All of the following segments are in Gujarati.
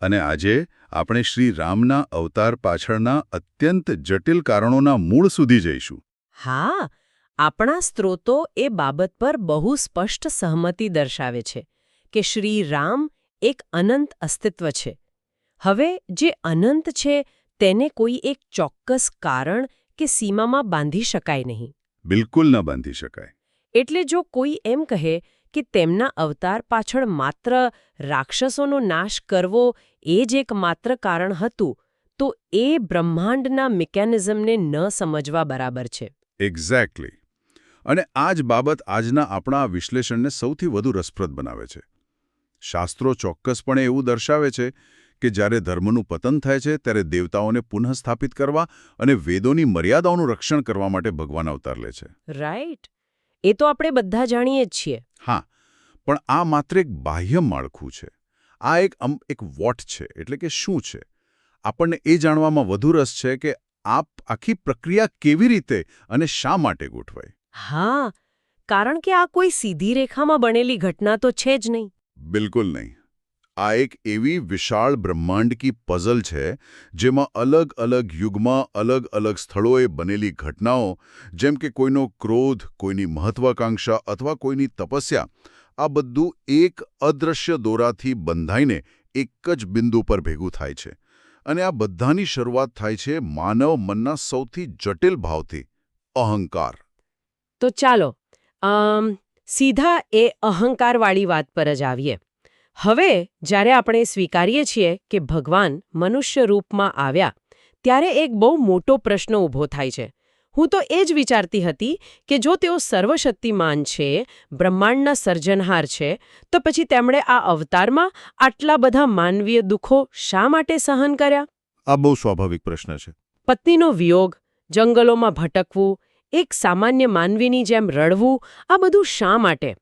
અને આજે આપણે શ્રી રામના અવતાર પાછળના અત્યંત જટિલ કારણોના મૂળ સુધી જઈશું. હા, આપણા સ્ત્રોતો એ બાબત પર બહુ સ્પષ્ટ સહમતિ દર્શાવે છે કે શ્રી રામ એક અનંત અસ્તિત્વ છે. હવે જે અનંત છે તેને કોઈ એક ચોક્કસ કારણ કે સીમામાં બાંધી શકાય નહીં. બિલકુલ ન બાંધી શકાય. એટલે જો કોઈ એમ કહે કે તેમના અવતાર પાછળ માત્ર રાક્ષસોનો નાશ કરવો એ જ એક માત્ર કારણ હતું, તો એ બ્રહ્માંડના મિકેનિઝમને ન સમજવા બરાબર છે. એક્ઝેક્ટલી. અને આ જ બાબત આજના આપણા વિશ્લેષણને સૌથી વધુ રસપ્રદ બનાવે છે. શાસ્ત્રો ચોક્કસપણે એવું દર્શાવે છે કે જ્યારે ધર્મનું પતન થાય છે ત્યારે દેવતાઓને પુનઃસ્થાપિત કરવા અને વેદોની મર્યાદાઓનું રક્ષણ કરવા માટે ભગવાન અવતાર લે છે. રાઈટ. એ તો આપણે બધા જાણીએ જ છીએ. હા, પણ આ માત્ર એક બાહ્ય માળખું છે. આ એક વોટ છે, એટલે કે શું છે? આપણને એ જાણવામાં વધુ રસ છે કે આખી પ્રક્રિયા કેવી રીતે અને શા માટે ગોઠવાય. હા, કારણ કે આ કોઈ સીધી રેખામાં બનેલી ઘટના તો છે જ નહીં. બિલકુલ નહીં. આ એક એવી વિશાળ બ્રહ્માંડ કી પઝલ છે જેમાં અલગ અલગ યુગમાં અલગ અલગ સ્થળોએ બનેલી ઘટનાઓ, જેમ કે કોઈનો ક્રોધ, કોઈની મહત્વાકાંક્ષા અથવા કોઈની તપસ્યા, આ બધું એક અદૃશ્ય દોરાથી બંધાઈને એક જ બિંદુ પર ભેગું થાય છે. અને આ બધાની શરૂઆત થાય છે માનવ મનના સૌથી જટિલ ભાવથી, અહંકાર. તો ચાલો સીધા એ અહંકારવાળી વાત પર જ આવીએ. હવે જ્યારે આપણે સ્વીકારીએ છીએ કે ભગવાન મનુષ્ય રૂપમાં આવ્યા, ત્યારે એક બહુ મોટો પ્રશ્ન ઊભો થાય છે. હું તો એ જ વિચારતી હતી કે જો તેઓ સર્વશક્તિમાન છે, બ્રહ્માંડના સર્જનહાર છે, તો પછી તેમણે આ અવતારમાં આટલા બધા માનવીય દુઃખો શા માટે સહન કર્યા? આ બહુ સ્વાભાવિક પ્રશ્ન છે. પત્નીનો વિયોગ, જંગલોમાં ભટકવું, એક સામાન્ય માનવીની જેમ રડવું, આ બધું શા માટે?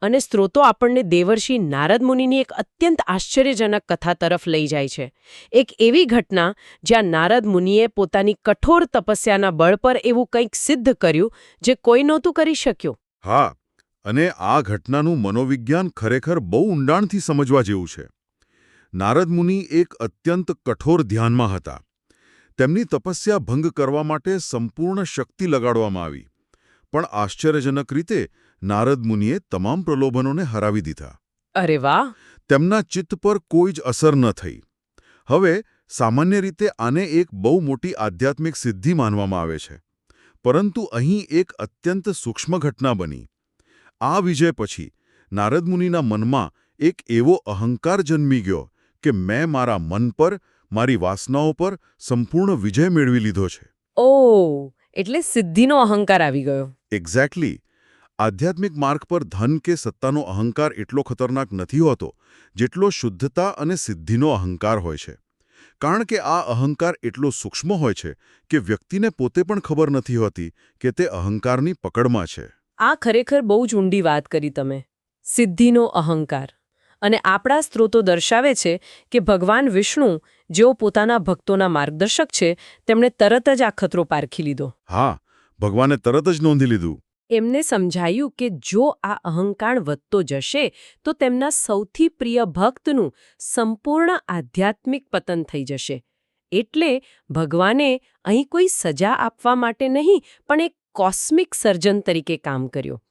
અને સ્ત્રોતો આપણને દેવર્ષિ નારદ મુનિની એક અત્યંત આશ્ચર્યજનક કથા તરફ લઈ જાય છે. એક એવી ઘટના જ્યાં નારદ મુનિએ પોતાની કઠોર તપસ્યાના બળ પર એવું કંઈક સિદ્ધ કર્યું જે કોઈ નહોતું કરી શક્યું. હા, અને આ ઘટનાનું મનોવિજ્ઞાન ખરેખર બહુ ઊંડાણથી સમજવા જેવું છે. નારદ મુનિ એક અત્યંત કઠોર ધ્યાનમાં હતા. તેમની તપસ્યા ભંગ કરવા માટે સંપૂર્ણ શક્તિ લગાડવામાં આવી. પણ આશ્ચર્યજનક રીતે નારદ મુનિએ તમામ પ્રલોભનોને હરાવી દીધા. અરે વાહ! તેમના ચિત્ત પર કોઈ જ અસર ન થઈ. હવે સામાન્ય રીતે આને એક બહુ મોટી આધ્યાત્મિક સિદ્ધિ માનવામાં આવે છે. પરંતુ અહીં એક અત્યંત સૂક્ષ્મ ઘટના બની. આ વિજય પછી નારદ મુનિના મનમાં એક એવો અહંકાર જન્મી ગયો કે મેં મારા મન પર, મારી વાસનાઓ પર સંપૂર્ણ વિજય મેળવી લીધો છે. ઓહ, એટલે સિદ્ધિનો અહંકાર આવી ગયો. એક્ઝેક્ટલી. આધ્યાત્મિક માર્ગ પર ધન કે સત્તાનો અહંકાર એટલો ખતરનાક નથી હોતો જેટલો શુદ્ધતા અને સિદ્ધિનો અહંકાર હોય છે. કારણ કે આ અહંકાર એટલો સૂક્ષ્મ હોય છે કે વ્યક્તિને પોતે પણ ખબર નથી હોતી કે તે અહંકારની પકડમાં છે. આ ખરેખર બહુ જ ઊંડી વાત કરી તમે. સિદ્ધિનો અહંકાર. અને આપણા સ્ત્રોતો દર્શાવે છે કે ભગવાન વિષ્ણુ, જેઓ પોતાના ભક્તોના માર્ગદર્શક છે, તેમણે તરત જ આ ખતરો પારખી લીધો. હા, ભગવાને તરત જ નોંધી લીધું. એમને સમજાયું કે જો આ અહંકાર વધતો જશે તો તેમના સૌથી પ્રિય ભક્તનું સંપૂર્ણ આધ્યાત્મિક પતન થઈ જશે. એટલે ભગવાને અહીં કોઈ સજા આપવા માટે નહીં, પણ એક કોસ્મિક સર્જન તરીકે કામ કર્યું.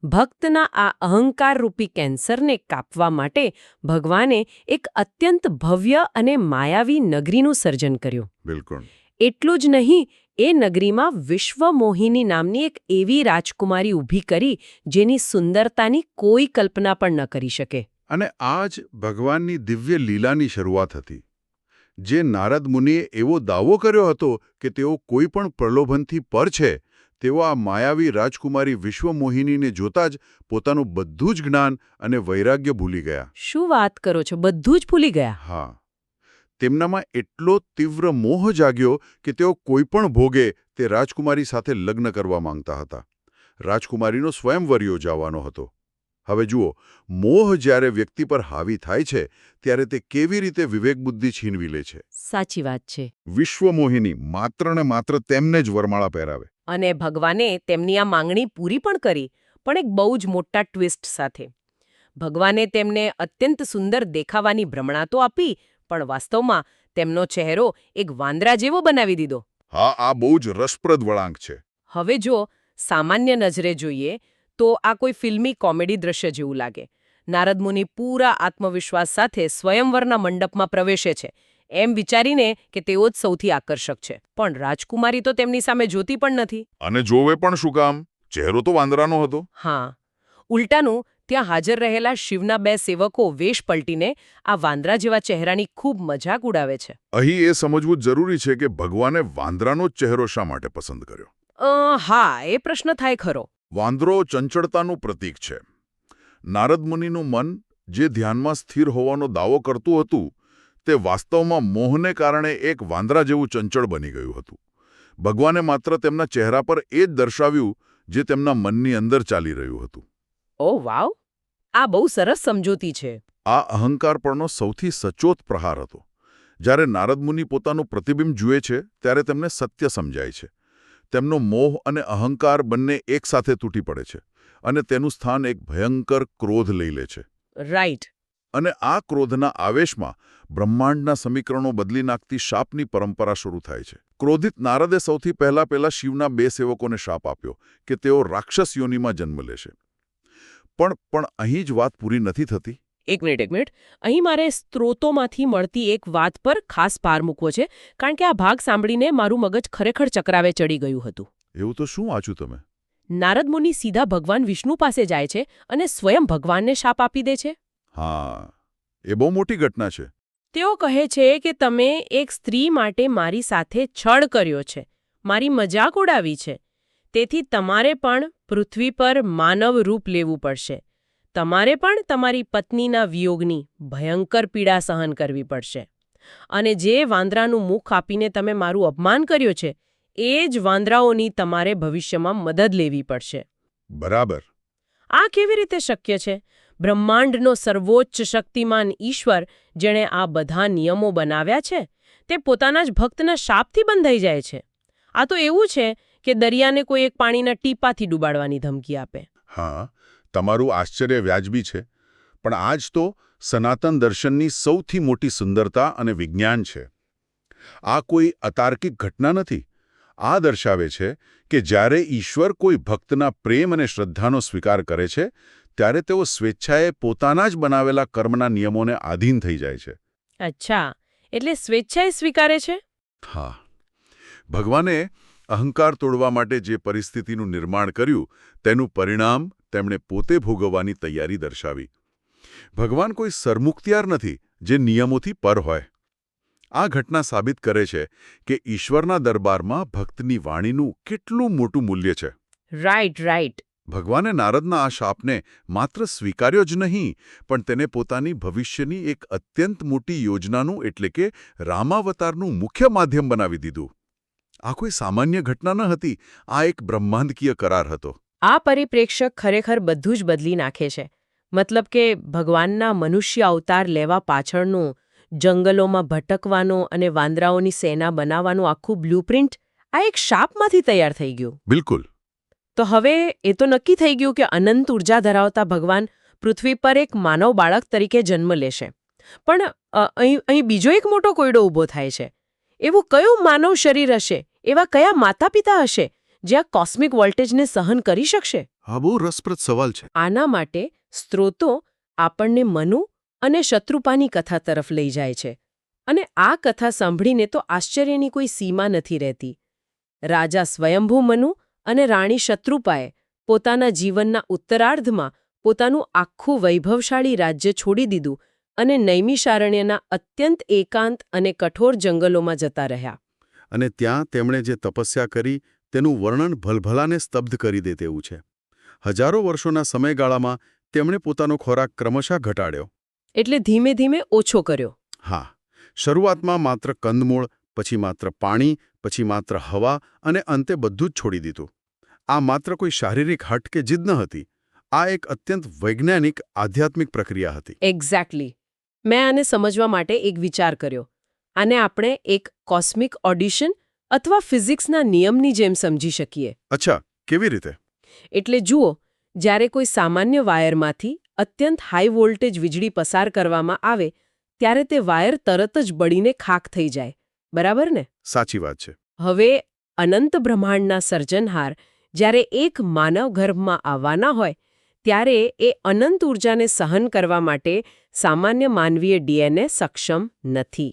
ભક્તના આ અહંકારરૂપી કેન્સરને કાપવા માટે ભગવાને એક અત્યંત ભવ્ય અને માયાવી નગરીનું સર્જન કર્યું. બિલકુલ. એટલું જ નહીં, એ નગરીમાં વિશ્વમોહિની નામની એક એવી રાજકુમારી ઊભી કરી જેની સુંદરતાની કોઈ કલ્પના પણ ન કરી શકે. અને આ જ ભગવાનની દિવ્ય લીલાની શરૂઆત હતી. જે નારદ મુનિએ એવો દાવો કર્યો હતો કે તેઓ કોઈ પણ પ્રલોભનથી પર છે, તેઓ આ માયાવી રાજકુમારી વિશ્વમોહિનીને જોતા જ પોતાનું બધું જ જ્ઞાન અને વૈરાગ્ય ભૂલી ગયા. શું વાત કરો છો? બધું જ ભૂલી ગયા? હા. તેમનામાં એટલો તીવ્ર મોહ જાગ્યો કે તેઓ કોઈ પણ ભોગે તે રાજકુમારી સાથે લગ્ન કરવા માંગતા હતા. રાજકુમારીનો સ્વયંવર યોજાવાનો હતો. હવે જુઓ, મોહ જ્યારે વ્યક્તિ પર હાવી થાય છે ત્યારે તે કેવી રીતે વિવેકબુદ્ધિ છીનવી લે છે. સાચી વાત છે. વિશ્વમોહિની માત્ર ને માત્ર તેમને જ વરમાળા પહેરાવે. અને ભગવાને તેમની આ માંગણી પૂરી પણ કરી, પણ એક બહુ જ મોટા ટ્વિસ્ટ સાથે. ભગવાને તેમને અત્યંત સુંદર દેખાવાની ભ્રમણા તો આપી, પણ વાસ્તવમાં તેમનો ચહેરો એક વાંદરા જેવો બનાવી દીધો. હા, આ બહુ જ રસપ્રદ વળાંક છે. હવે જો સામાન્ય નજરે જોઈએ તો આ કોઈ ફિલ્મી કોમેડી દ્રશ્ય જેવું લાગે. નારદ મુનિ પૂરા આત્મવિશ્વાસ સાથે સ્વયંવરના મંડપમાં પ્રવેશે છે એમ વિચારીને કે તેઓ જ સૌથી આકર્ષક છે. પણ રાજકુમારી તો તેમની સામે જોતી પણ નથી. અને જોવે પણ શું કામ? ચહેરો તો વાંદરાનો હતો. હા, ઉલટાનું ત્યાં હાજર રહેલા શિવના 2 સેવકો વેશ પલટીને આ વાંદરા જેવા ચહેરાની ખૂબ મજાક ઉડાવે છે. અહીં એ સમજવું જરૂરી છે કે ભગવાને વાંદરાનો જ ચહેરો શા માટે પસંદ કર્યો? હા, એ પ્રશ્ન થાય ખરો. વાંદરો ચંચળતાનું પ્રતીક છે. નારદ મુનિનું મન જે ધ્યાનમાં સ્થિર હોવાનો દાવો કરતું હતું તે વાસ્તવમાં મોહને કારણે એક વાંદરા જેવું ચંચળ બની ગયું હતું. ભગવાને માત્ર તેમના ચહેરા પર એ જ દર્શાવ્યું જે તેમના મનની અંદર ચાલી રહ્યું હતું. ઓ વાવ, આ બહુ સરસ સમજૂતી છે. આ અહંકાર પરનો સૌથી સચોટ પ્રહાર હતો. જ્યારે નારદ મુનિ પોતાનું પ્રતિબિંબ જુએ છે ત્યારે તેમને સત્ય સમજાય છે. તેમનો મોહ અને અહંકાર બંને એકસાથે તૂટી પડે છે અને તેનું સ્થાન એક ભયંકર ક્રોધ લઈ લે છે. રાઈટ. અને આ ક્રોધના આવેશમાં બ્રહ્માંડના સમીકરણો બદલી નાખતી શાપની પરંપરા શરૂ થાય છે. ક્રોધિત નારદે સૌથી પહેલા શિવના 2 સેવકોને શાપ આપ્યો કે તેઓ રાક્ષસ યોનિમાં જન્મ લેશે. પણ અહીં જ વાત પૂરી નથી થતી. એક મિનિટ. અહીં મારે સ્ત્રોતોમાંથી મળતી એક વાત પર ખાસ ભાર મૂકવો છે, કારણ કે આ ભાગ સાંભળીને મારું મગજ ખરેખર ચક્રાવે ચડી ગયું હતું. એવું તો શું વાંચ્યું તમે? નારદ મુનિ સીધા ભગવાન વિષ્ણુ પાસે જાય છે અને સ્વયં ભગવાનને શાપ આપી દે છે. હા, એ બહુ મોટી ઘટના છે. તેઓ કહે છે કે તમે એક સ્ત્રી માટે મારી સાથે છળ કર્યો છે, મારી મજાક ઉડાવી છે. તેથી તમારે પણ પૃથ્વી પર માનવ રૂપ લેવું પડશે. તમારે પણ તમારી પત્નીના વિયોગની ભયંકર પીડા સહન કરવી પડશે. અને જે વાંદરાનું મુખ આપીને તમે મારું અપમાન કર્યું છે એ જ વાંદરાઓની તમારે ભવિષ્યમાં મદદ લેવી પડશે. બરાબર. આ કેવી રીતે શક્ય છે? બ્રહ્માંડનો સર્વોચ્ચ શક્તિમાન ઈશ્વર જેણે આ બધા નિયમો બનાવ્યા છે તે પોતાના જ ભક્તના શાપથી બંધાઈ જાય છે. આ તો એવું છે કે દરિયાને કોઈ એક પાણીના ટીપાથી ડૂબાડવાની ધમકી આપે. હા, તમારું આશ્ચર્ય વ્યાજબી છે. પણ આ જ તો સનાતન દર્શનની સૌથી મોટી સુંદરતા અને વિજ્ઞાન છે. આ કોઈ અતાર્કિક ઘટના નથી. આ દર્શાવે છે કે જ્યારે ઈશ્વર કોઈ ભક્તના પ્રેમ અને શ્રદ્ધાનો સ્વીકાર કરે છે ત્યારે તેઓ સ્વેચ્છાએ પોતાના જ બનાવેલા કર્મના નિયમોને આધીન થઈ જાય છે. અચ્છા, એટલે સ્વેચ્છાએ સ્વીકારે છે? હા. ભગવાને અહંકાર તોડવા માટે જે પરિસ્થિતિનું નિર્માણ કર્યું તેનું પરિણામ તેમણે પોતે ભોગવવાની તૈયારી દર્શાવી. ભગવાન કોઈ સરમુખત્યાર નથી જે નિયમોથી પર હોય. આ ઘટના સાબિત કરે છે કે ઈશ્વરના દરબારમાં ભક્તની વાણીનું કેટલું મોટું મૂલ્ય છે. રાઈટ. ભગવાને નારદના આ શાપને માત્ર સ્વીકાર્યો જ નહીં, પણ તેને પોતાની ભવિષ્યની એક અત્યંત મોટી યોજનાનું એટલે કે રામાવતારનું મુખ્ય માધ્યમ બનાવી દીધું. આ કોઈ સામાન્ય ઘટના ન હતી. આ એક બ્રહ્માંડકીય કરાર હતો. આ પરિપ્રેક્ષ્ય ખરેખર બધું જ બદલી નાખે છે. મતલબ કે ભગવાનના મનુષ્ય અવતાર લેવા પાછળનું જંગલોમાં ભટકવાનો અને વાંદરાઓની સેના બનાવવાનું આખું બ્લુપ્રિન્ટ આ એક શાપમાંથી તૈયાર થઈ ગયું. બિલકુલ. તો હવે એ તો નક્કી થઈ ગયું કે અનંત ઉર્જા ધરાવતા ભગવાન પૃથ્વી પર એક માનવ બાળક તરીકે જન્મ લેશે. પણ અહીં બીજો એક મોટો કોયડો ઊભો થાય છે. એવું કયું માનવ શરીર હશે, એવા કયા માતા પિતા હશે જે આ કોસ્મિક વોલ્ટેજને સહન કરી શકશે? આ બહુ રસપ્રદ સવાલ છે. આના માટે સ્ત્રોતો આપણને મનુ અને શત્રુપાની કથા તરફ લઈ જાય છે. અને આ કથા સાંભળીને તો આશ્ચર્યની કોઈ સીમા નથી રહેતી. રાજા સ્વયંભૂ મનુ અને રાણી શત્રુપાએ પોતાના જીવનના ઉત્તરાર્ધમાં પોતાનું આખું વૈભવશાળી રાજ્ય છોડી દીધું અને નૈમિષારણ્યના અત્યંત એકાંત અને કઠોર જંગલોમાં જતા રહ્યા. અને ત્યાં તેમણે જે તપસ્યા કરી તેનું વર્ણન ભલભલાને સ્તબ્ધ કરી દે તેવું છે. હજારો વર્ષોના સમયગાળામાં તેમણે પોતાનો ખોરાક ક્રમશઃ ઘટાડ્યો. એટલે ધીમે ધીમે ઓછો કર્યો. હા, શરૂઆતમાં માત્ર કંદમૂળ, પછી માત્ર પાણી, પછી માત્ર હવા અને અંતે બધું જ છોડી દીધું. આ માત્ર કોઈ શારીરિક હઠ કે જીદ ન હતી. આ એક અત્યંત વૈજ્ઞાનિક આધ્યાત્મિક પ્રક્રિયા હતી. એક્ઝેક્ટલી. મેં આને સમજવા માટે એક વિચાર કર્યો. આને આપણે એક કોસ્મિક ઓડિશન અથવા ફિઝિક્સના નિયમની જેમ સમજી શકીએ. અચ્છા, કેવી રીતે? એટલે જુઓ, જ્યારે કોઈ સામાન્ય વાયરમાંથી અત્યંત હાઈ વોલ્ટેજ વીજળી પસાર કરવામાં આવે ત્યારે તે વાયર તરત જ બળીને ખાખ થઈ જાય. બરાબર ને? સાચી વાત છે. હવે અનંત બ્રહ્માંડના સર્જનહાર જ્યારે એક માનવ ગર્ભમાં આવવાના હોય ત્યારે એ અનંત ઊર્જાને સહન કરવા માટે સામાન્ય માનવીય ડીએનએ સક્ષમ નથી.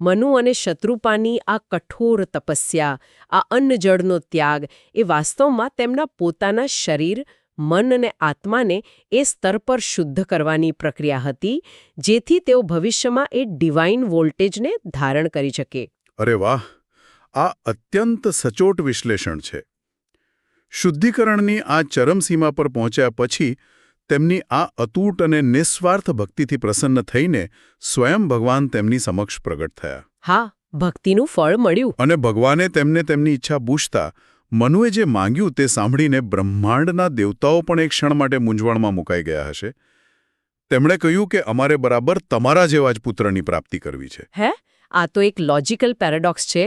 મનુ અને શત્રુપાની આ કઠોર તપસ્યા, આ અન્નજળનો ત્યાગ એ વાસ્તવમાં તેમના પોતાના શરીર, મન અને આત્માને એ સ્તર પર શુદ્ધ કરવાની પ્રક્રિયા હતી જેથી તેઓ ભવિષ્યમાં એ ડિવાઇન વોલ્ટેજને ધારણ કરી શકે. અરે વાહ! આ અત્યંત સચોટ વિશ્લેષણ છે. શુદ્ધિકરણની આ ચરમસીમા પર પહોંચ્યા પછી તેમની આ અતૂટ અને નિસ્વાર્થ ભક્તિથી પ્રસન્ન થઈને સ્વયં ભગવાન તેમની સમક્ષ પ્રગટ થયા. હા, ભક્તિનું ફળ મળ્યું. અને ભગવાને તેમને તેમની ઈચ્છા પૂછતા મનુએ જે માંગ્યું તે સાંભળીને બ્રહ્માંડના દેવતાઓ પણ એક ક્ષણ માટે મૂંઝવણમાં મુકાઈ ગયા હશે. તેમણે કહ્યું કે અમારે બરાબર તમારા જેવા જ પુત્રની પ્રાપ્તિ કરવી છે. હે? આ તો એક લોજિકલ પેરેડોક્સ છે.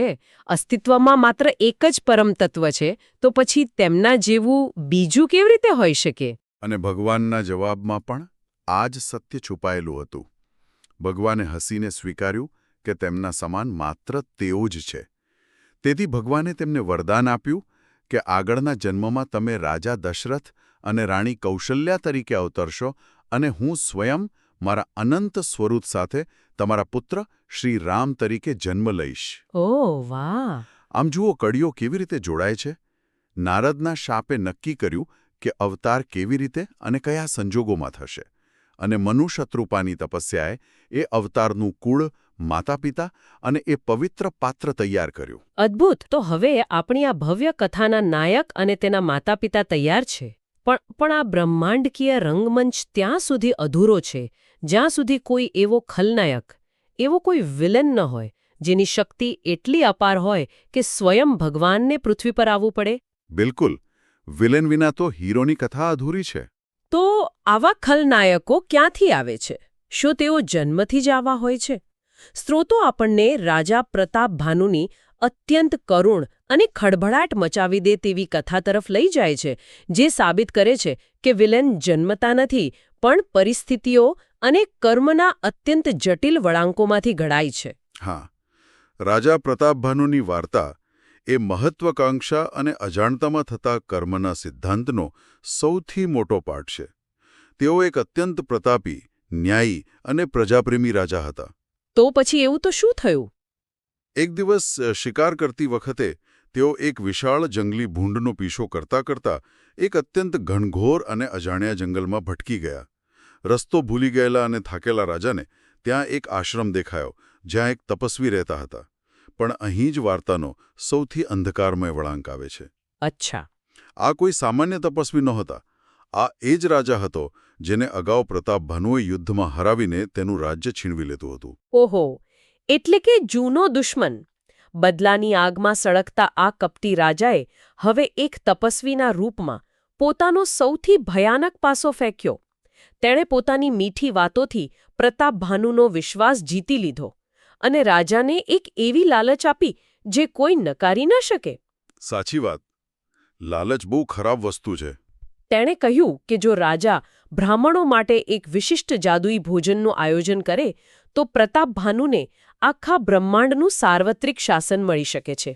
અસ્તિત્વમાં માત્ર એક જ પરમ તત્વ છે તો પછી તેમના જેવું બીજું કેવી રીતે હોઈ શકે? અને ભગવાનના જવાબમાં પણ આ જ સત્ય છુપાયેલું હતું. ભગવાને હસીને સ્વીકાર્યું કે તેમના સમાન માત્ર તેઓ જ છે. તેથી ભગવાને તેમને વરદાન આપ્યું કે આગળના જન્મમાં તમે રાજા દશરથ અને રાણી કૌશલ્યા તરીકે અવતરશો અને હું સ્વયં મારા અનંત સ્વરૂપ સાથે તમારા પુત્ર શ્રી રામ તરીકે જન્મ લઈશ. ઓહ વાહ! આમ જુઓ કડીઓ કેવી રીતે જોડાય છે. નારદના શાપે નક્કી કર્યું કે અવતાર કેવી રીતે અને કયા સંજોગોમાં થશે. અને મનુ શત્રુપાની તપસ્યાએ એ અવતારનું કુળ, માતાપિતા અને એ પવિત્ર પાત્ર તૈયાર કર્યું. અદ્ભુત! તો હવે આપણી આ ભવ્ય કથાના નાયક અને તેના માતાપિતા તૈયાર છે. પણ આ બ્રહ્માંડકીય રંગમંચ ત્યાં સુધી અધૂરો છે જ્યાં સુધી કોઈ એવો ખલનાયક, એવો કોઈ વિલન ન હોય જેની શક્તિ એટલી અપાર હોય કે સ્વયં ભગવાનને પૃથ્વી પર આવવું પડે. બિલકુલ. વિલન વિના તો હીરોની કથા અધૂરી છે. તો આવા ખલનાયકો ક્યાંથી આવે છે? શું તેઓ જન્મથી જ આવા હોય છે? સ્ત્રોતો આપણને રાજા પ્રતાપ ભાનુની અત્યંત કરુણ અને ખળભળાટ મચાવી દે તેવી કથા તરફ લઈ જાય છે, જે સાબિત કરે છે કે વિલન જન્મતા નથી પણ પરિસ્થિતિઓ અને કર્મના અત્યંત જટિલ વળાંકોમાંથી ઘડાય છે. હા, રાજા પ્રતાપભાનુની વાર્તા એ મહત્વાકાંક્ષા અને અજાણતામાં થતા કર્મના સિદ્ધાંતનો સૌથી મોટો પાઠ છે. તેઓ એક અત્યંત પ્રતાપી, ન્યાયી અને પ્રજાપ્રેમી રાજા હતા. તો પછી એવું તો શું થયું? એક દિવસ શિકાર કરતી વખતે તેઓ એક વિશાળ જંગલી ભૂંડનો પીછો કરતા કરતા એક અત્યંત ઘનઘોર અને અજાણ્યા જંગલમાં ભટકી ગયા. રસ્તો ભૂલી ગયેલા અને થાકેલા રાજાને ત્યાં એક આશ્રમ દેખાયો જ્યાં એક તપસ્વી રહેતા હતા. પણ અહીં જ વાર્તાનો સૌથી અંધકારમય વળાંક આવે છે. અચ્છા. આ કોઈ સામાન્ય તપસ્વી નહોતા. આ એ જ રાજા હતો જેને અગાઉ પ્રતાપભાનુએ યુદ્ધમાં હરાવીને તેનું રાજ્ય છીનવી લીધું હતું. ઓહો! એટલે કે જૂનો દુશ્મન. બદલાની આગમાં સળગતા આ કપટી રાજાએ હવે એક તપસ્વીના રૂપમાં પોતાનો સૌથી ભયાનક પાસો ફેંક્યો. તેણે પોતાની મીઠી વાતોથી પ્રતાપભાનુનો વિશ્વાસ જીતી લીધો અને રાજાને એક એવી લાલચ આપી જે કોઈ નકારી ન શકે. સાચી વાત. લાલચ બહુ ખરાબ વસ્તુ છે. તેણે કહ્યું કે જો રાજા બ્રાહ્મણો માટે એક વિશિષ્ટ જાદુઈ ભોજનનું આયોજન કરે તો પ્રતાપભાનુને આખા બ્રહ્માંડનું સાર્વત્રિક શાસન મળી શકે છે.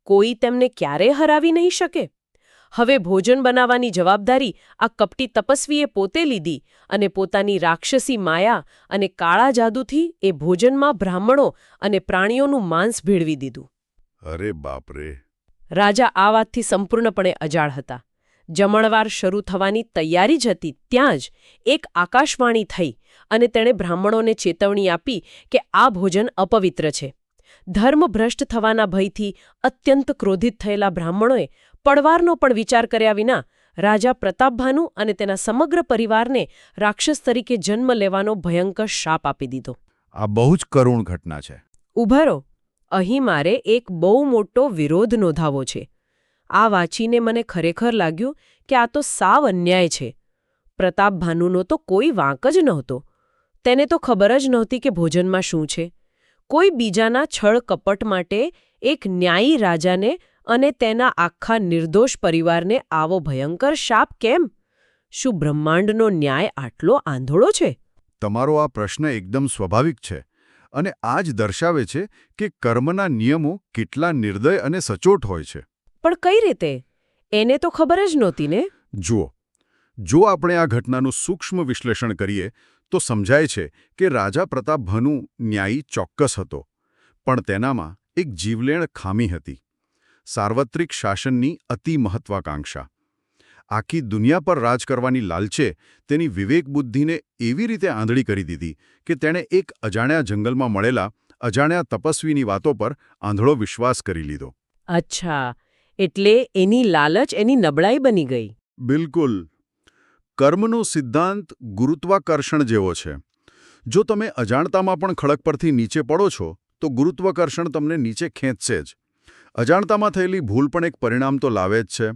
કોઈ તેમને ક્યારેય હરાવી નહીં શકે. હવે ભોજન બનાવવાની જવાબદારી આ કપટી તપસ્વીએ પોતે લીધી અને પોતાની રાક્ષસી માયા અને કાળા જાદુથી એ ભોજનમાં બ્રાહ્મણો અને પ્રાણીઓનું માંસ ભેળવી દીધું. અરે બાપરે! રાજા આ વાતથી સંપૂર્ણપણે અજાણ હતા. જમણવાર શરૂ થવાની તૈયારી જ હતી ત્યાં જ એક આકાશવાણી થઈ અને તેણે બ્રાહ્મણોને ચેતવણી આપી કે આ ભોજન અપવિત્ર છે. ધર્મભ્રષ્ટ થવાના ભયથી અત્યંત ક્રોધિત થયેલા બ્રાહ્મણોએ પડવારનો પણ વિચાર કર્યા વિના રાજા પ્રતાપભાનુ અને તેના સમગ્ર પરિવારને રાક્ષસ તરીકે જન્મ લેવાનો ભયંકર શાપ આપી દીધો. આ બહુ જ કરુણ ઘટના છે. ઊભા રહો. અહીં મારે એક બહુ મોટો વિરોધ નોંધાવવો છે. આ વાંચીને મને ખરેખર લાગ્યું કે આ તો સાવ અન્યાય છે. પ્રતાપભાનુનો તો કોઈ વાંક જ નહોતો. તેને તો ખબર જ નહોતી કે ભોજનમાં શું છે. કોઈ બીજાના છળ કપટ માટે એક ન્યાયી રાજાને અને તેના આખા નિર્દોષ પરિવારને આવો ભયંકર શાપ કેમ? શું બ્રહ્માંડનો ન્યાય આટલો આંધળો છે? તમારો આ પ્રશ્ન એકદમ સ્વાભાવિક છે અને આ જ દર્શાવે છે કે કર્મના નિયમો કેટલા નિર્દય અને સચોટ હોય છે. પણ કઈ રીતે? એને તો ખબર જ નહોતી ને. જુઓ, જો આપણે આ ઘટનાનું સૂક્ષ્મ વિશ્લેષણ કરીએ તો સમજાય છે કે રાજા પ્રતાપભાનુ ન્યાયી ચોક્કસ હતો, પણ તેનામાં એક જીવલેણ ખામી હતી: સાર્વત્રિક શાસનની અતિ મહત્વાકાંક્ષા. આખી દુનિયા પર રાજ કરવાની લાલચે તેની વિવેકબુદ્ધિને એવી રીતે આંધળી કરી દીધી કે તેણે એક અજાણ્યા જંગલમાં મળેલા અજાણ્યા તપસ્વીની વાતો પર આંધળો વિશ્વાસ કરી લીધો. અચ્છા, એટલે એની લાલચ એની નબળાઈ બની ગઈ. બિલકુલ. કર્મનો સિદ્ધાંત ગુરુત્વાકર્ષણ જેવો છે. જો તમે અજાણતામાં પણ ખડક પરથી નીચે પડો છો તો ગુરુત્વાકર્ષણ તમને નીચે ખેંચશે જ. અજાણતામાં થયેલી ભૂલ પણ એક પરિણામ તો લાવે જ છે.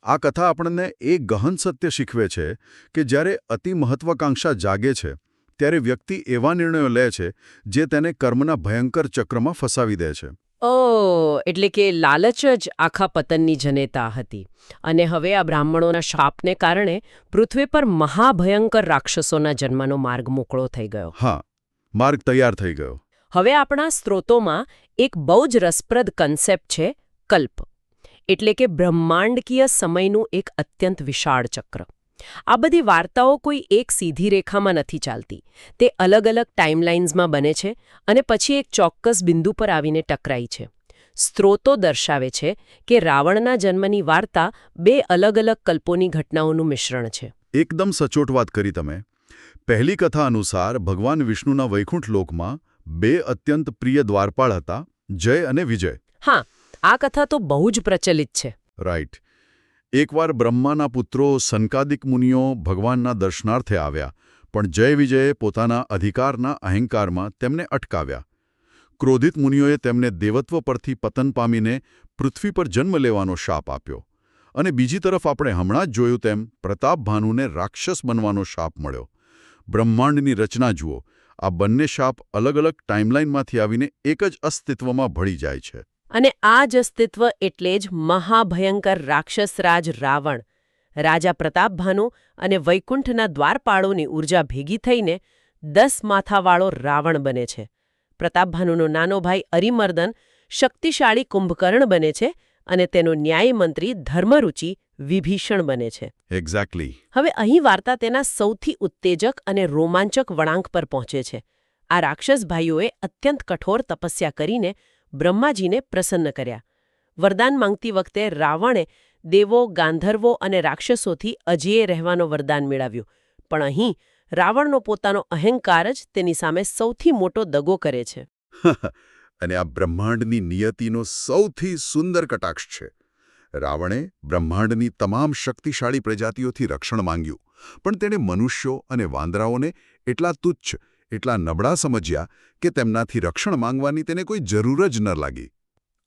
આ કથા આપણને એક ગહન સત્ય શીખવે છે કે જ્યારે અતિ મહત્વાકાંક્ષા જાગે છે ત્યારે વ્યક્તિ એવા નિર્ણયો લે છે જે તેને કર્મના ભયંકર ચક્રમાં ફસાવી દે છે. એટલે કે લાલચ જ આખા પતનની જનેતા હતી. અને હવે આ બ્રાહ્મણોના શાપને કારણે પૃથ્વી પર મહાભયંકર રાક્ષસોના જન્મનો માર્ગ મોકળો થઈ ગયો. હા, માર્ગ તૈયાર થઈ ગયો. હવે આપણા સ્ત્રોતોમાં એક બહુ જ રસપ્રદ કન્સેપ્ટ છે, કલ્પ. એટલે કે બ્રહ્માંડકીય સમયનું એક અત્યંત વિશાળ ચક્ર. આ બધી વાર્તાઓ કોઈ એક સીધી રેખામાં નથી ચાલતી. તે અલગ અલગ ટાઈમલાઇન્સમાં બને છે અને પછી એક ચોક્કસ બિંદુ પર આવીને ટકરાઈ છે. સ્ત્રોતો દર્શાવે છે કે રાવણના જન્મની વાર્તા બે અલગ અલગ કલ્પોની ઘટનાઓનું મિશ્રણ છે. એકદમ સચોટ વાત કરી તમે. પહેલી કથા અનુસાર ભગવાન વિષ્ણુના વૈકુંઠ લોકમાં બે અત્યંત પ્રિય દ્વારપાળ હતા, જય અને વિજય. હા, આ કથા તો બહુ જ પ્રચલિત છે. રાઈટ. એકવાર બ્રહ્માના પુત્રો સનકાદિક મુનિઓ ભગવાનના દર્શનાર્થે આવ્યા, પણ જય વિજયે પોતાના અધિકારના અહંકારમાં તેમને અટકાવ્યા. ક્રોધિત મુનિઓએ તેમને દેવત્વ પરથી પતન પામીને પૃથ્વી પર જન્મ લેવાનો શાપ આપ્યો. અને બીજી તરફ આપણે હમણાં જ જોયું તેમ પ્રતાપભાનુને રાક્ષસ બનવાનો શાપ મળ્યો. બ્રહ્માંડની રચના જુઓ. આ બંને શાપ અલગ અલગ ટાઈમલાઇનમાંથી આવીને એક જ અસ્તિત્વમાં ભળી જાય છે. અને આ જ અસ્તિત્વ એટલે જ મહાભયંકર રાક્ષસરાજ રાવણ. રાજા પ્રતાપભાનુ અને વૈકુંઠના દ્વારપાળોની ઊર્જા ભેગી થઈને 10 માથાવાળો રાવણ બને છે. પ્રતાપભાનુનો નાનો ભાઈ અરિમર્દન શક્તિશાળી કુંભકર્ણ બને છે અને તેનો ન્યાય મંત્રી ધર્મરુચિ વિભીષણ બને છે. એક્ઝેક્ટલી. હવે અહીં વાર્તા તેના સૌથી ઉત્તેજક અને રોમાંચક વળાંક પર પહોંચે છે. આ રાક્ષસ ભાઈઓએ અત્યંત કઠોર તપસ્યા કરીને બ્રહ્માજીને પ્રસન્ન કર્યા. વરદાન માંગતી વખતે રાવણે દેવો, ગાંધર્વો અને રાક્ષસોથી અજેય રહેવાનો વરદાન મેળવ્યું. પણ અહીં રાવણનો પોતાનો અહંકાર જ તેની સામે સૌથી મોટો દગો કરે છે. અને આ બ્રહ્માંડની નિયતિનો સૌથી સુંદર કટાક્ષ છે. રાવણે બ્રહ્માંડની તમામ શક્તિશાળી પ્રજાતિઓથી રક્ષણ માંગ્યું, પણ તેણે મનુષ્યો અને વાંદરાઓને એટલા તુચ્છ, એટલા નબળા સમજ્યા કે તેમનાથી રક્ષણ માંગવાની તેને કોઈ જરૂર જ ન લાગી.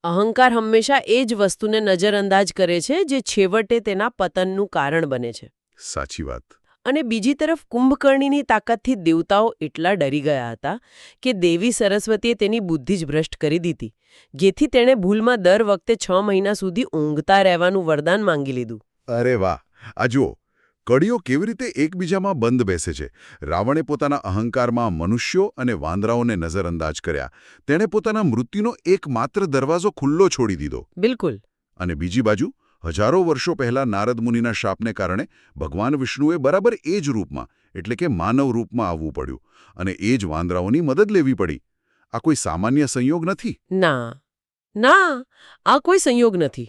અહંકાર હંમેશા એ જ વસ્તુને નજરઅંદાજ કરે છે જે છેવટે તેના પતનનું કારણ બને છે. સાચી વાત. અને બીજી તરફ કુંભકર્ણીની તાકાતથી દેવતાઓ એટલા ડરી ગયા હતા કે દેવી સરસ્વતીએ તેની બુદ્ધિ જ ભ્રષ્ટ કરી દીધી, જેથી તેણે ભૂલમાં દર વખતે 6 મહિના સુધી ઊંઘતા રહેવાનું વરદાન માંગી લીધું. અરે વાહ! આ જુઓ, કડીઓ કેવી રીતે એકબીજામાં બંધ બેસે છે. રાવણે પોતાના અહંકારમાં મનુષ્યો અને વાંદરાઓને નજરઅંદાજ કર્યા. તેણે પોતાના મૃત્યુનો એકમાત્ર દરવાજો ખુલ્લો છોડી દીધો. બિલકુલ. અને બીજી બાજુ હજારો વર્ષો પહેલા નારદ મુનિના શાપને કારણે ભગવાન વિષ્ણુએ બરાબર એ જ રૂપમાં, એટલે કે માનવ રૂપમાં આવવું પડ્યું અને એ જ વાંદરાઓની મદદ લેવી પડી. આ કોઈ સામાન્ય સંયોગ નથી. ના, આ કોઈ સંયોગ નથી.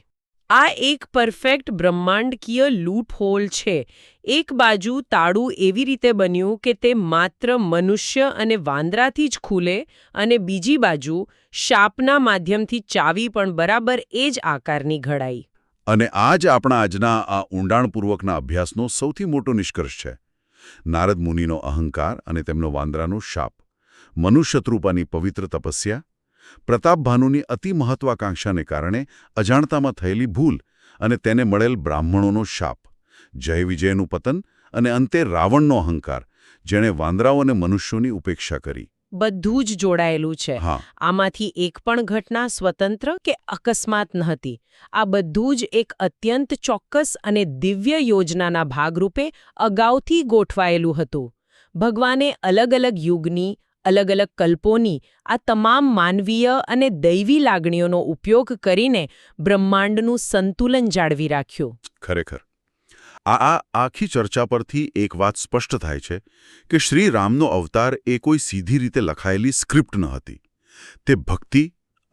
આ એક પરફેક્ટ બ્રહ્માંડકીય લૂપ હોલ છે. એક બાજુ તાળું એવી રીતે બન્યું કે તે માત્ર મનુષ્ય અને વાંદરાથી જ ખુલે અને બીજી બાજુ શાપના માધ્યમથી ચાવી પણ બરાબર એ જ આકારની ઘડાઈ. અને આ જ આપણા આજના આ ઊંડાણપૂર્વકના અભ્યાસનો સૌથી મોટો નિષ્કર્ષ છે. નારદ મુનિનો અહંકાર અને તેમનો વાંદરાનો શાપ, મનુષ્યતૃપાની પવિત્ર તપસ્યા, પ્રતાપભાનુની અતિ મહત્વાકાંક્ષાને કારણે અજાણતામાં થયેલી ભૂલ અને તેને મળેલ બ્રાહ્મણોનો શાપ, જય વિજયનું પતન અને અંતે રાવણનો અહંકાર, જેણે વાંદરાઓ અને મનુષ્યોની ઉપેક્ષા કરી. બધું જ જોડાયેલું છે. આમાંથી એક પણ ઘટના સ્વતંત્ર કે અકસ્માત નહોતી. આ બધું જ એક અત્યંત ચોક્કસ અને દિવ્ય યોજનાના ભાગરૂપે અગાઉથી ગોઠવાયેલું હતું. ભગવાને અલગ અલગ યુગની અલગ અલગ કલ્પોની આ તમામ માનવીય અને દૈવી લાગણીઓનો ઉપયોગ કરીને બ્રહ્માંડનું સંતુલન જાળવી રાખ્યું. ખરેખર આ આખી ચર્ચા પરથી એક વાત સ્પષ્ટ થાય છે કે શ્રી રામનો અવતાર એ કોઈ સીધી રીતે લખાયેલી સ્ક્રિપ્ટ ન હતી. તે ભક્તિ,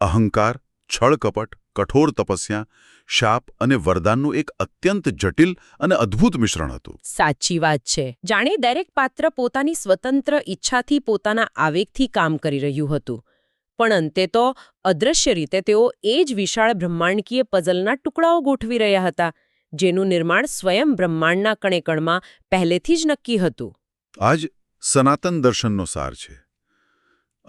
અહંકાર, છળકપટ, કઠોર તપસ્યા, શાપ અને વરદાનનું એક અત્યંત જટિલ અને અદ્ભુત મિશ્રણ હતું. સાચી વાત છે. જાણે દરેક પાત્ર પોતાની સ્વતંત્ર ઈચ્છાથી પોતાના આવેગથી કામ કરી રહ્યું હતું. પણ અંતે તો અદ્રશ્ય રીતે તેઓ એ જ વિશાળ બ્રહ્માંડકીય પઝલના ટુકડાઓ ગોઠવી રહ્યા હતા, જેનું નિર્માણ સ્વયં બ્રહ્માંડના કણેકણમાં પહેલેથી જ નક્કી હતું. આ જ સનાતન દર્શનનો સાર છે.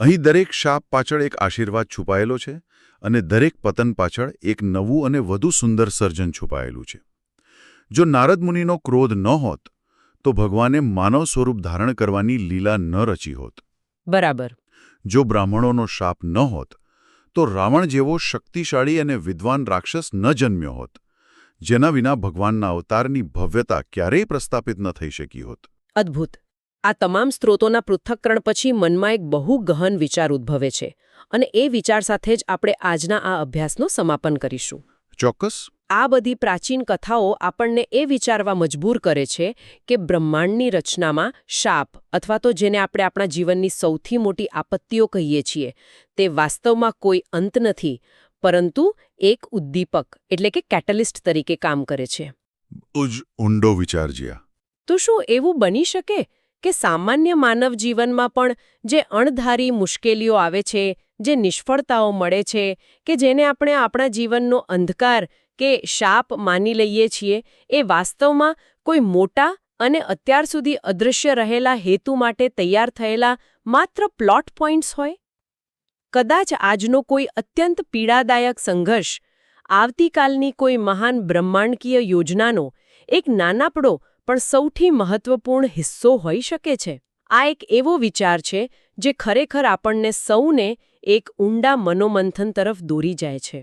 અહીં દરેક શાપ પાછળ એક આશીર્વાદ છુપાયેલો છે અને દરેક પતન પાછળ એક નવું અને વધુ સુંદર સર્જન છુપાયેલું છે. જો નારદ મુનિનો ક્રોધ ન હોત તો ભગવાને માનવ સ્વરૂપ ધારણ કરવાની લીલા ન રચી હોત. બરાબર. જો બ્રાહ્મણોનો શાપ ન હોત તો રાવણ જેવો શક્તિશાળી અને વિદ્વાન રાક્ષસ ન જન્મ્યો હોત, જેના વિના ભગવાનના અવતારની ભવ્યતા ક્યારેય પ્રસ્થાપિત ન થઈ શકી હોત. અદ્ભુત. આ તમામ સ્ત્રોતોના પૃથ્થકરણ પછી મનમાં એક બહુ ગહન વિચાર ઉદ્ભવે છે, અને એ વિચાર સાથે જ આપણે આજના આ અભ્યાસનું સમાપન કરીશું. ચોક્કસ. આ બધી પ્રાચીન કથાઓ આપણને એ વિચારવા મજબૂર કરે છે કે બ્રહ્માંડની રચનામાં શાપ અથવા તો જેને આપણે આપણા જીવનની સૌથી મોટી આપત્તિઓ કહીએ છીએ, તે વાસ્તવમાં કોઈ અંત નથી, પરંતુ એક ઉદ્દીપક એટલે કે કેટલિસ્ટ તરીકે કામ કરે છે. ઊંડો વિચાર જીયા. તો શું એવું બની શકે કે સામાન્ય માનવ જીવનમાં પણ જે અણધારી મુશ્કેલીઓ આવે છે, જે નિષ્ફળતાઓ મળે છે, કે જેને આપણે આપણા જીવનનો અંધકાર કે શાપ માની લઈએ છીએ, એ વાસ્તવમાં કોઈ મોટા અને અત્યાર સુધી અદૃશ્ય રહેલા હેતુ માટે તૈયાર થયેલા માત્ર પ્લોટ પોઈન્ટ્સ હોય? કદાચ આજનો કોઈ અત્યંત પીડાદાયક સંઘર્ષ આવતીકાલની કોઈ મહાન બ્રહ્માંડકીય યોજનાનો એક નાનકડો પણ સૌથી મહત્વપૂર્ણ હિસ્સો હોઈ શકે છે. આ એક એવો વિચાર છે જે ખરેખર આપણને સૌને એક ઊંડા મનોમંથન તરફ દોરી જાય છે.